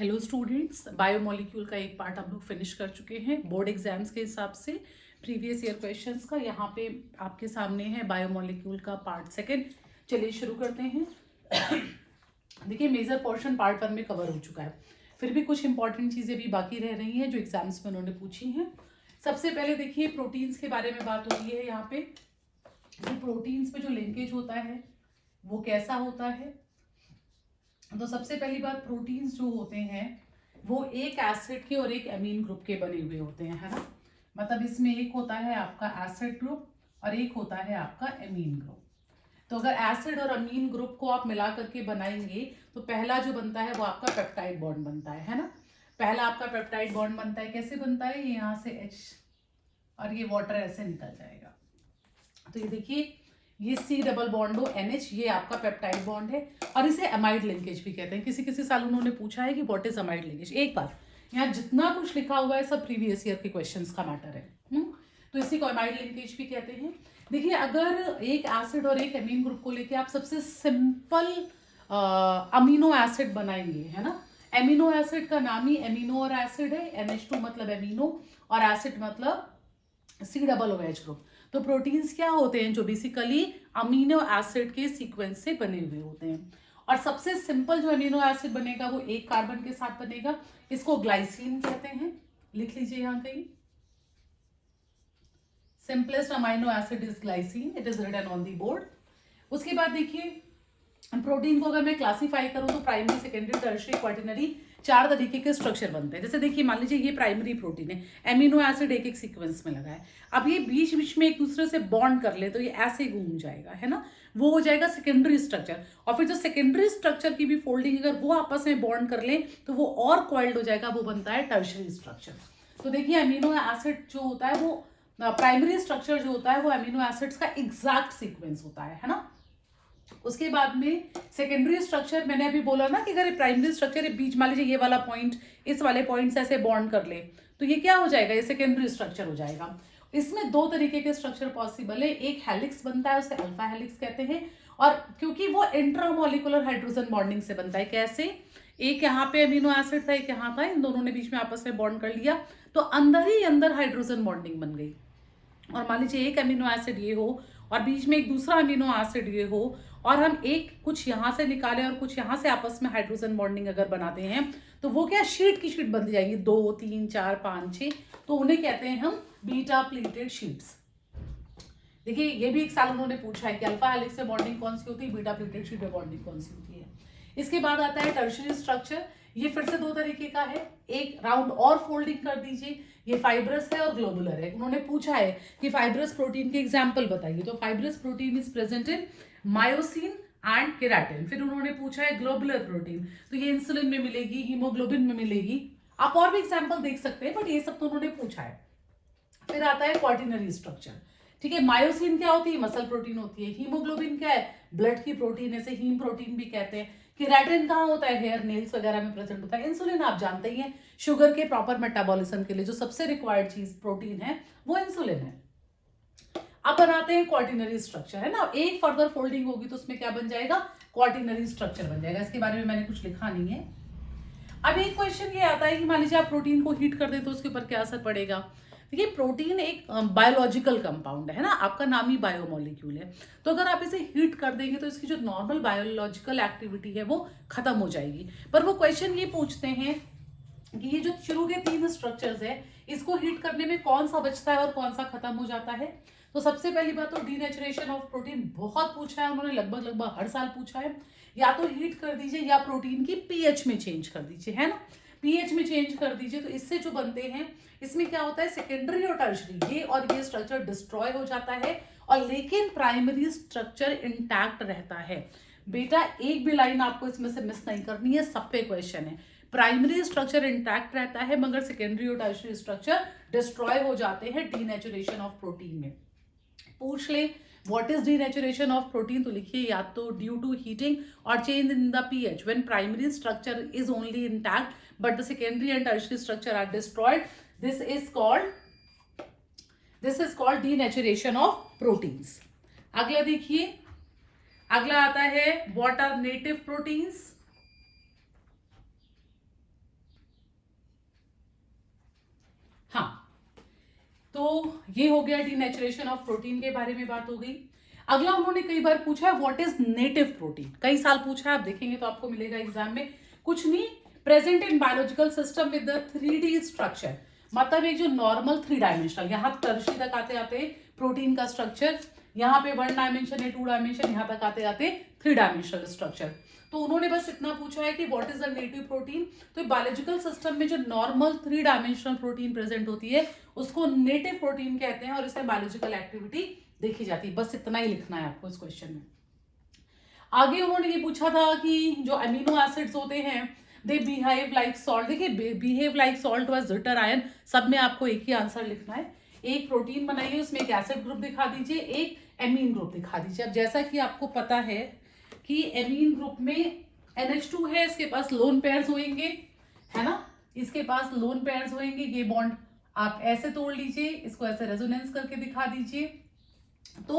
Hello students, biomolecule का एक part हम लोग फिनिश कर चुके हैं बोर्ड एग्जाम्स के हिसाब से। प्रीवियस ईयर क्वेश्चंस का यहाँ पे आपके सामने है बायोमोलिक्यूल का पार्ट सेकंड। चलिए शुरू करते हैं। देखिए, मेजर पोर्शन पार्ट 1 में कवर हो चुका है, फिर भी कुछ इंपॉर्टेंट चीज़ें भी बाकी रह रही हैं जो एग्जाम्स में उन्होंने पूछी हैं। सबसे पहले देखिए, प्रोटीन्स के बारे में बात हो रही है यहाँ पे। प्रोटीन्स में जो लिंकेज होता है वो कैसा होता है। तो सबसे पहली बात, प्रोटीन्स जो होते हैं वो एक एसिड के और एक अमीन ग्रुप के बने हुए होते हैं, है ना। मतलब इसमें एक होता है आपका एसिड ग्रुप और एक होता है आपका अमीन ग्रुप। तो अगर एसिड और अमीन ग्रुप को आप मिला करके बनाएंगे तो पहला जो बनता है वो आपका पेप्टाइड बॉन्ड बनता है ना। पहला आपका पेप्टाइड बॉन्ड बनता है, कैसे बनता है, ये यहाँ से H और ये वाटर ऐसे निकल जाएगा। तो ये देखिए, ये C डबल बॉन्ड हो NH, ये आपका पेप्टाइड बॉन्ड है और इसे अमाइड लिंकेज भी कहते हैं। किसी साल उन्होंने पूछा है कि व्हाट इज अमाइड लिंकेज। एक बार यहाँ जितना कुछ लिखा हुआ है सब प्रीवियस ईयर के क्वेश्चंस का मैटर है। तो इसी को अमाइड लिंकेज भी कहते हैं। देखिए, अगर एक एसिड और एक अमीन ग्रुप को लेके आप सबसे सिंपल अमीनो एसिड बनाएंगे, है ना। एमिनो एसिड का नाम ही एमिनो और एसिड है। NH2 मतलब एमिनो और एसिड मतलब C डबल OH ग्रुप। तो प्रोटीन्स क्या होते हैं, जो बेसिकली अमीनो एसिड के सीक्वेंस से बने हुए होते हैं। और सबसे सिंपल जो अमीनो एसिड बनेगा वो एक कार्बन के साथ बनेगा, इसको ग्लाइसिन कहते हैं। लिख लीजिए यहाँ कहीं, simplest amino acid is glycine, it is written on the board. उसके बाद देखिए, प्रोटीन को अगर मैं क्लासीफाई करूं तो प्राइमरी, सेकेंडरी, टर्शियरी, क्वार्टिनरी 4 तरीके के स्ट्रक्चर बनते हैं। जैसे देखिए, मान लीजिए ये प्राइमरी प्रोटीन है, एमिनो एसिड एक एक सीक्वेंस में लगा है। अब ये बीच बीच में एक दूसरे से बॉन्ड कर ले तो ये ऐसे घूम जाएगा, है ना। वो हो जाएगा सेकेंडरी स्ट्रक्चर। और फिर जो सेकेंडरी स्ट्रक्चर की भी फोल्डिंग अगर वो आपस में बॉन्ड कर ले तो वो और कॉइल्ड हो जाएगा, वो बनता है टर्शियरी स्ट्रक्चर। तो देखिए, अमीनो एसिड जो होता है वो प्राइमरी स्ट्रक्चर जो होता है वो अमीनो एसिड्स का एग्जैक्ट सीक्वेंस होता है ना। उसके बाद में सेकेंडरी स्ट्रक्चर, मैंने अभी बोला ना कि अगर प्राइमरी स्ट्रक्चर बीच, मान लीजिए ये वाला पॉइंट इस वाले पॉइंट से ऐसे बॉन्ड कर ले तो ये क्या हो जाएगा, ये सेकेंडरी स्ट्रक्चर हो जाएगा। इसमें 2 तरीके के स्ट्रक्चर पॉसिबल है। एक हेलिक्स बनता है, उसे अल्फा हेलिक्स कहते हैं, और क्योंकि वो इंट्रामोलिकुलर हाइड्रोजन बॉन्डिंग से बनता है। कैसे, एक यहाँ पे अमीनो एसिड था, एक यहाँ था, इन दोनों ने बीच में आपस में बॉन्ड कर लिया तो अंदर ही अंदर हाइड्रोजन बॉन्डिंग बन गई। और मान लीजिए एक अमीनो एसिड ये हो और बीच में एक दूसरा अमीनो एसिड ये हो और हम एक कुछ यहाँ से निकालें और कुछ यहाँ से आपस में हाइड्रोजन बॉन्डिंग अगर बनाते हैं तो वो क्या, शीट की शीट बन जाएगी, 2 3 4 5 6, तो उन्हें कहते हैं हम बीटा प्लेटेड शीट्स। देखिए, ये भी एक साल उन्होंने पूछा है कि अल्फा हेलिक्स से बॉन्डिंग कौन सी होती है, बीटा प्लेटेड शीट में बॉन्डिंग कौन सी होती है। इसके बाद आता है टर्शियरी स्ट्रक्चर। ये फिर से 2 तरीके का है। एक राउंड और फोल्डिंग कर दीजिए, ये फाइब्रस है और ग्लोबुलर है। उन्होंने पूछा है कि फाइब्रस प्रोटीन के एग्जाम्पल बताइए, तो fibrous protein is present in myosin and keratin. फिर उन्होंने पूछा है ग्लोबुलर प्रोटीन, तो ये इंसुलिन में मिलेगी, हीमोग्लोबिन में मिलेगी। आप और भी एग्जाम्पल देख सकते हैं, बट ये सब तो उन्होंने पूछा है। फिर आता है क्वार्टिनरी स्ट्रक्चर। ठीक है, मायोसिन क्या होती है, मसल प्रोटीन होती है। हीमोग्लोबिन क्या है, ब्लड की प्रोटीन, ऐसे हीम प्रोटीन भी कहते हैं। केराटिन कहाँ होता है, हेयर नेल्स वगैरह में प्रेजेंट होता है। इंसुलिन आप जानते ही हैं, शुगर के प्रॉपर मेटाबॉलिज्म के लिए जो सबसे रिक्वायर्ड चीज प्रोटीन है वो इंसुलिन है। अब बनाते हैं क्वार्टिनरी स्ट्रक्चर, है ना। एक फर्दर फोल्डिंग होगी तो उसमें क्या बन जाएगा, क्वार्टिनरी स्ट्रक्चर बन जाएगा। इसके बारे में मैंने कुछ लिखा नहीं है। अब एक क्वेश्चन ये आता है कि मान लीजिए आप प्रोटीन को हीट कर दे तो उसके ऊपर क्या असर पड़ेगा। देखिए, प्रोटीन एक बायोलॉजिकल कंपाउंड है ना, आपका नाम ही बायोमोलिक्यूल है। तो अगर आप इसे हीट कर देंगे तो इसकी जो नॉर्मल बायोलॉजिकल एक्टिविटी है वो खत्म हो जाएगी। पर वो क्वेश्चन ये पूछते हैं कि ये जो शुरू के 3 स्ट्रक्चर्स है, इसको हीट करने में कौन सा बचता है और कौन सा खत्म हो जाता है। तो सबसे पहली बात तो डीनेचुरेशन ऑफ प्रोटीन बहुत पूछा है उन्होंने, लगभग हर साल पूछा है। या तो हीट कर दीजिए या प्रोटीन की पीएच में चेंज कर दीजिए, है ना। पीएच में चेंज कर दीजिए तो इससे जो बनते हैं, इसमें क्या होता है, सेकेंडरी और टर्शियरी, ये और ये स्ट्रक्चर डिस्ट्रॉय हो जाता है और लेकिन प्राइमरी स्ट्रक्चर इंटैक्ट रहता है। बेटा, एक भी लाइन आपको इसमें से मिस नहीं करनी है, सब पे क्वेश्चन है। प्राइमरी स्ट्रक्चर इंटैक्ट रहता है मगर सेकेंडरी और टर्शियरी स्ट्रक्चर डिस्ट्रॉय हो जाते हैं डीनेचुरेशन ऑफ प्रोटीन में। पूछ ले what is denaturation of protein, तो लिखिए या तो ड्यू टू हीटिंग और change in the pH when primary structure is only intact but the secondary and tertiary structure are destroyed, this is called denaturation of proteins. अगला देखिए, अगला आता है व्हाट आर नेटिव प्रोटीन्स। तो ये हो गया डीनेचुरेशन ऑफ प्रोटीन के बारे में बात हो गई। अगला उन्होंने कई बार पूछा है व्हाट इज नेटिव प्रोटीन, कई साल पूछा है, आप देखेंगे तो आपको मिलेगा एग्जाम में। कुछ नहीं, present in biological system with the 3D structure, मतलब एक जो नॉर्मल 3 डायमेंशनल, यहाँ टर्शी तक आते आते प्रोटीन का स्ट्रक्चर, यहाँ पे 1 डायमेंशन है, 2 डायमेंशन, यहाँ तक आते आते 3 डायमेंशनल स्ट्रक्चर। तो उन्होंने बस इतना पूछा है कि what is the native protein. तो बायोलॉजिकल सिस्टम में जो नॉर्मल 3 डायमेंशनल प्रोटीन प्रेजेंट होती है उसको नेटिव प्रोटीन कहते हैं और इसमें बायोलॉजिकल एक्टिविटी देखी जाती है। बस इतना ही लिखना है आपको इस क्वेश्चन में। आगे उन्होंने ये पूछा था कि जो अमीनो एसिड्स होते हैं दे बिहेव लाइक सॉल्ट। देखिए बिहेव लाइक सॉल्ट व जिटर आयन, सब में आपको एक ही आंसर लिखना है। एक प्रोटीन बनाइए, उसमें एक एसिड ग्रुप दिखा दीजिए, एक एमीन ग्रुप दिखा दीजिए। अब जैसा कि आपको पता है कि एमीन ग्रुप में NH2 है, इसके पास लोन पेयर्स होंगे, है ना, इसके पास लोन पेयर्स होंगे। ये बॉन्ड आप ऐसे तोड़ लीजिए, इसको ऐसे रेजोनेंस करके दिखा दीजिए। तो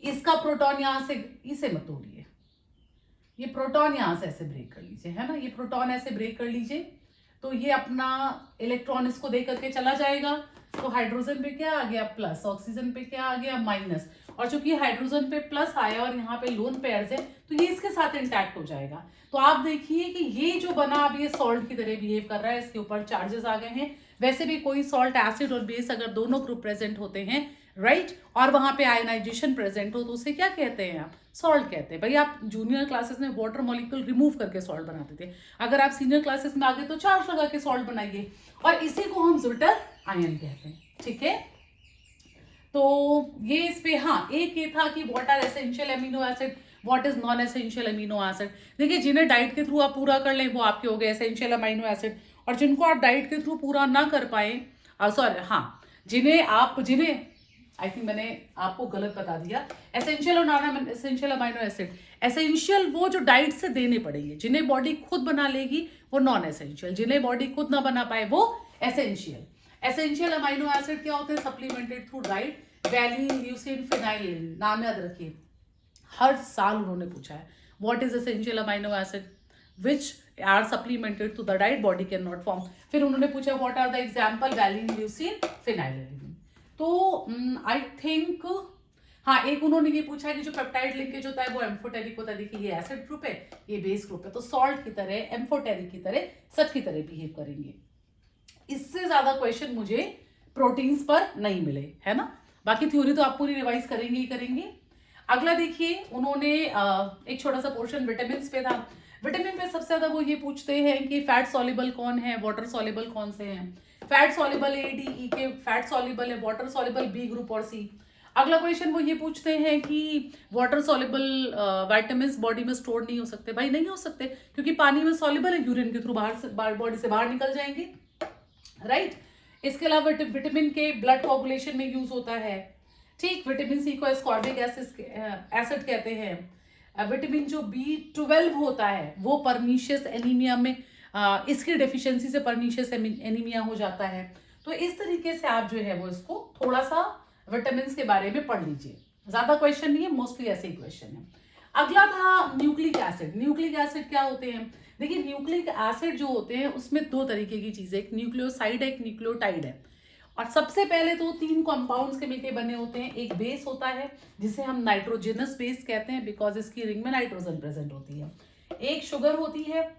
इसका प्रोटॉन यहां से, इसे मत तोड़िए, ये प्रोटॉन यहां से ऐसे ब्रेक कर लीजिए, है ना, ये प्रोटॉन ऐसे ब्रेक कर लीजिए। तो ये अपना इलेक्ट्रॉन इसको दे करके चला जाएगा। तो हाइड्रोजन पे क्या आ गया प्लस, ऑक्सीजन पे क्या आ गया माइनस, और चूंकि हाइड्रोजन पे प्लस आया और यहाँ पे लोन पेयर्स है तो ये इसके साथ इंटैक्ट हो जाएगा। तो आप देखिए कि ये जो बना अब ये सॉल्ट की तरह बिहेव कर रहा है, इसके ऊपर चार्जेस आ गए हैं। वैसे भी कोई सॉल्ट, एसिड और बेस अगर दोनों ग्रुप प्रेजेंट होते हैं, राइट, और वहां पे आयनाइजेशन प्रेजेंट हो तो उसे क्या कहते हैं आप, सॉल्ट कहते हैं। भाई आप जूनियर क्लासेस में वाटर मॉलिक्यूल रिमूव करके सॉल्ट बनाते थे, अगर आप सीनियर क्लासेस में आ गए तो चार्ज लगा के सॉल्ट बनाइए, और इसी को हम जिटर आयन कहते हैं। ठीक है, तो ये इस पे, हाँ एक ये था कि what are essential amino acid, what is non essential amino acid. देखिए जिन्हें डाइट के थ्रू आप पूरा कर लें वो आपके हो गए एसेंशियल अमीनो एसिड, और जिनको आप डाइट के थ्रू पूरा ना कर पाए, सॉरी हाँ, जिन्हें आई थिंक मैंने आपको गलत बता दिया, एसेंशियल और non essential amino acid. Essential वो जो डाइट से देने पड़ेंगे, जिन्हें बॉडी खुद बना लेगी वो नॉन एसेंशियल, जिन्हें बॉडी खुद ना बना पाए वो एसेंशियल। एसेंशियल अमीनो एसिड क्या होते हैं, supplemented through diet, valine, leucine, phenylalanine, नाम याद रखिए, हर साल उन्होंने पूछा है what is essential amino acid which are supplemented to the diet body can not form. फिर उन्होंने पूछा what are the example, valine, leucine, phenylalanine. तो आई थिंक हाँ, एक उन्होंने ये पूछा कि जो पेप्टाइड लिंकेज होता है वो एम्फोटेरिक होता है। देखिए ये एसिड ग्रुप है, ये बेस ग्रुप है, तो सॉल्ट की तरह, एम्फोटेरिक की तरह, सच की तरह बिहेव करेंगे। इससे ज्यादा क्वेश्चन मुझे प्रोटीन्स पर नहीं मिले, है ना, बाकी थ्योरी तो आप पूरी रिवाइज करेंगे ही करेंगे। अगला देखिए उन्होंने एक छोटा सा पोर्शन विटामिन पे था। विटामिन पे सबसे ज्यादा वो ये पूछते हैं कि फैट सॉल्युबल कौन है, वाटर सॉल्युबल कौन से हैं। Fat soluble A, D, E के फैट सॉल्युबल है, वाटर सॉल्युबल B ग्रुप और C। अगला क्वेश्चन वो ये पूछते हैं कि वाटर सॉल्युबल विटामिन्स बॉडी में स्टोर नहीं हो सकते। भाई नहीं हो सकते, क्योंकि पानी में सॉल्युबल है, यूरिन के थ्रू बाहर बॉडी से बाहर निकल जाएंगे, राइट। इसके अलावा विटामिन के ब्लड कोगुलेशन में यूज होता है, ठीक। विटामिन C को एस्कॉर्बिक एसिड कहते हैं। विटामिन जो B12 होता है वो परनीशियस एनीमिया में, इसकी डेफिशिएंसी से परनीशियस एनीमिया हो जाता है। तो इस तरीके से आप जो है वो इसको थोड़ा सा विटामिन के बारे में पढ़ लीजिए, ज्यादा क्वेश्चन नहीं है, मोस्टली ऐसे ही क्वेश्चन है। अगला था न्यूक्लिक एसिड। न्यूक्लिक एसिड क्या होते हैं, देखिए न्यूक्लिक एसिड जो होते हैं उसमें दो तरीके की चीजें, एक न्यूक्लियोसाइड है, एक न्यूक्लियोटाइड है। और सबसे पहले तो 3 कंपाउंड्स के मिलके बने होते हैं। एक बेस होता है जिसे हम नाइट्रोजनस बेस कहते हैं बिकॉज इसकी रिंग में नाइट्रोजन प्रेजेंट होती है। एक शुगर होती है,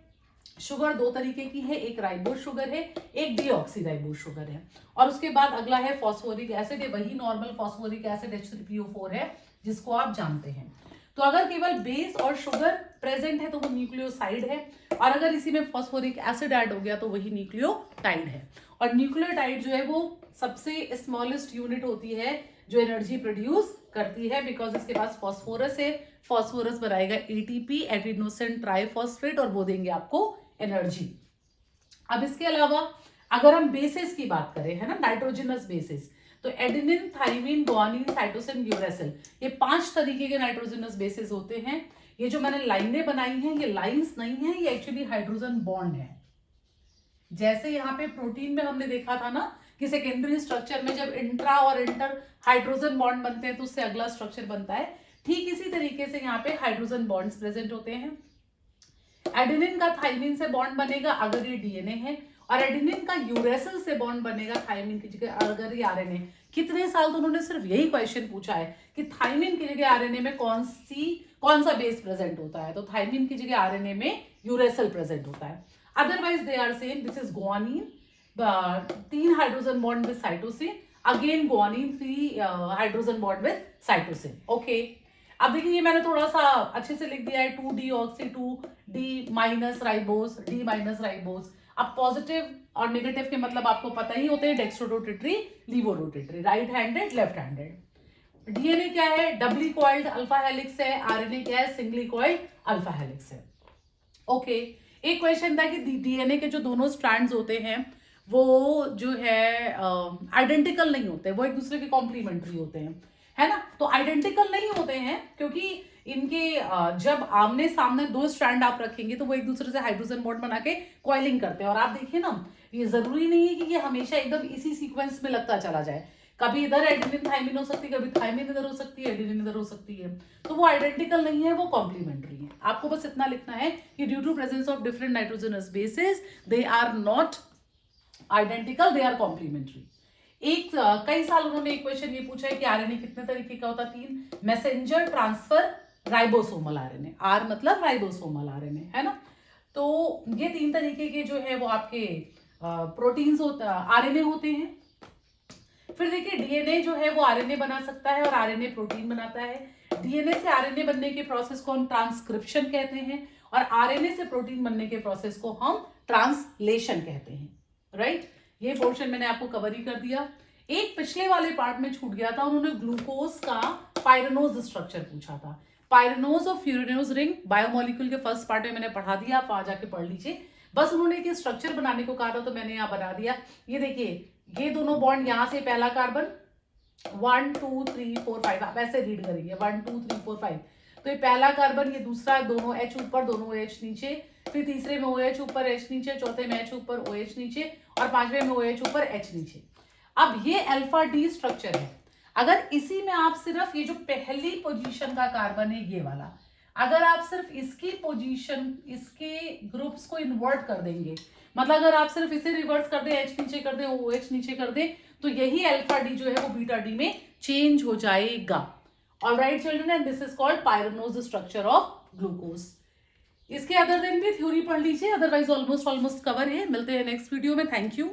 शुगर 2 तरीके की है, एक राइबोस शुगर है, एक डीऑक्सीराइबोस शुगर है। और उसके बाद अगला है फॉस्फोरिक एसिड, वही नॉर्मल फॉस्फोरिक एसिड H3PO4 है जिसको आप जानते हैं। तो अगर केवल बेस और शुगर प्रेजेंट है तो वो न्यूक्लियोसाइड है, और अगर इसी में फॉस्फोरिक एसिड ऐड हो गया तो वही न्यूक्लियोटाइड है। और न्यूक्लियोटाइड जो है वो सबसे स्मॉलेस्ट यूनिट होती है जो एनर्जी प्रोड्यूस करती है, बिकॉज इसके पास फॉस्फोरस है, फॉस्फोरस बनाएगा ATP, एडिनोसिन ट्राइफॉस्फेट, और वो देंगे आपको एनर्जी। अब इसके अलावा अगर हम बेसिस की बात करें, है ना, नाइट्रोजनस बेसिस, तो adenine, thymine, guanine, cytosine, uracil, ये 5 तरीके के नाइट्रोजनस बेसिस होते हैं। ये जो मैंने लाइनें बनाई हैं ये लाइंस नहीं है, ये एक्चुअली हाइड्रोजन बॉन्ड है। जैसे यहाँ पे प्रोटीन में हमने देखा था ना कि सेकेंडरी स्ट्रक्चर में जब इंट्रा और इंटर हाइड्रोजन बॉन्ड बनते हैं तो उससे अगला स्ट्रक्चर बनता है, ठीक इसी तरीके से यहाँ पे हाइड्रोजन बॉन्ड्स प्रेजेंट होते हैं। एडेनिन का थाइमिन से बॉन्ड बनेगा अगर ये DNA है, और एडेनिन का यूरेसिल से बॉन्ड बनेगा थायमिन की जगह अगर ये आरएनए। कितने साल तो उन्होंने सिर्फ यही क्वेश्चन पूछा है कि थायमिन की जगह आरएनए में कौन सा बेस प्रेजेंट होता है, तो थायमिन की जगह आरएनए में यूरेसिल प्रेजेंट होता है। Otherwise they are same, this is guanine, 3 hydrogen bond with cytosine, again guanine 3 hydrogen bond with cytosine. Okay, अब देखिए ये मैंने थोड़ा सा अच्छे से लिख दिया है, two deoxy 2D minus ribose, D minus ribose. अब पॉजिटिव और नेगेटिव के मतलब आपको पता ही होते हैं, dextrorotatory, laevorotatory, right handed, left handed. DNA क्या है, डबली कॉइल्ड अल्फा हेलिक्स है, आरएनए क्या है, सिंगली कॉइल्ड अल्फा हेलिक्स है। ओके, एक क्वेश्चन था कि डीएनए के जो दोनों स्ट्रैंड्स होते हैं वो जो है आइडेंटिकल नहीं होते, वो एक दूसरे के कॉम्प्लीमेंट्री होते हैं, है ना। तो आइडेंटिकल नहीं होते हैं क्योंकि इनके जब आमने सामने 2 स्ट्रैंड आप रखेंगे तो वो एक दूसरे से हाइड्रोजन बॉन्ड बना के कॉइलिंग करते हैं। और आप देखिए ना, ये जरूरी नहीं है कि ये हमेशा एकदम इसी सीक्वेंस में लगता चला जाए, कभी इधर एडेनिन थाइमिन हो सकती है, कभी थाइमिन इधर हो सकती है, एडेनिन इधर हो सकती है, तो वो आइडेंटिकल नहीं है, वो कॉम्प्लीमेंटरी है। आपको बस इतना लिखना है कि due to presence of different nitrogenous bases they are not identical, they are complementary. कई साल उन्होंने एक क्वेश्चन ये पूछा है कि आरएनए कितने तरीके का होता है, 3, messenger, transfer, ribosomal RNA, R मतलब राइबोसोमल आरएनए, है ना। तो ये 3 तरीके के जो है वो आपके प्रोटीन्स आरएनए होते हैं। फिर देखिए डीएनए जो है वो आरएनए बना सकता है और आरएनए प्रोटीन बनाता है। डीएनए से आरएनए बनने के प्रोसेस को हम ट्रांसक्रिप्शन कहते हैं और आरएनए से प्रोटीन बनने के प्रोसेस को हम ट्रांसलेशन कहते हैं, राइट। ये पोर्शन मैंने आपको कवर ही कर दिया। एक पिछले वाले पार्ट में छूट गया था, उन्होंने ग्लूकोज का पायरेनोज स्ट्रक्चर पूछा था। पायरेनोज और फ्यूरेनोज रिंग बायोमोलिक्यूल के फर्स्ट पार्ट में मैंने पढ़ा दिया, आप वहां जाके पढ़ लीजिए। बस उन्होंने एक स्ट्रक्चर बनाने को कहा था तो मैंने यहाँ बना दिया। ये देखिए, ये दोनों बॉन्ड यहाँ से पहला कार्बन 1 2 3 4 5, आप ऐसे रीड करेंगे 1 2 3 4 5, तो ये पहला कार्बन, ये दूसरा, दोनों H ऊपर दोनों OH नीचे, फिर तीसरे में OH ऊपर H नीचे, चौथे में H ऊपर OH नीचे और पांचवें में OH ऊपर H नीचे। अब ये अल्फा डी स्ट्रक्चर है। अगर इसी में आप सिर्फ ये जो पहली पोजीशन का कार्बन है ये वाला, अगर आप सिर्फ इसकी पोजीशन, इसके ग्रुप्स को इन्वर्ट कर देंगे, मतलब अगर आप सिर्फ इसे रिवर्स कर दें, H नीचे कर दें, OH नीचे कर दें, तो यही अल्फा डी जो है वो बीटा डी में चेंज हो जाएगा। Alright children, and this is called pyranose structure of glucose. इसके अदर दिन भी थ्योरी पढ़ लीजिए, अदरवाइज ऑलमोस्ट कवर है। मिलते हैं नेक्स्ट वीडियो में। Thank you.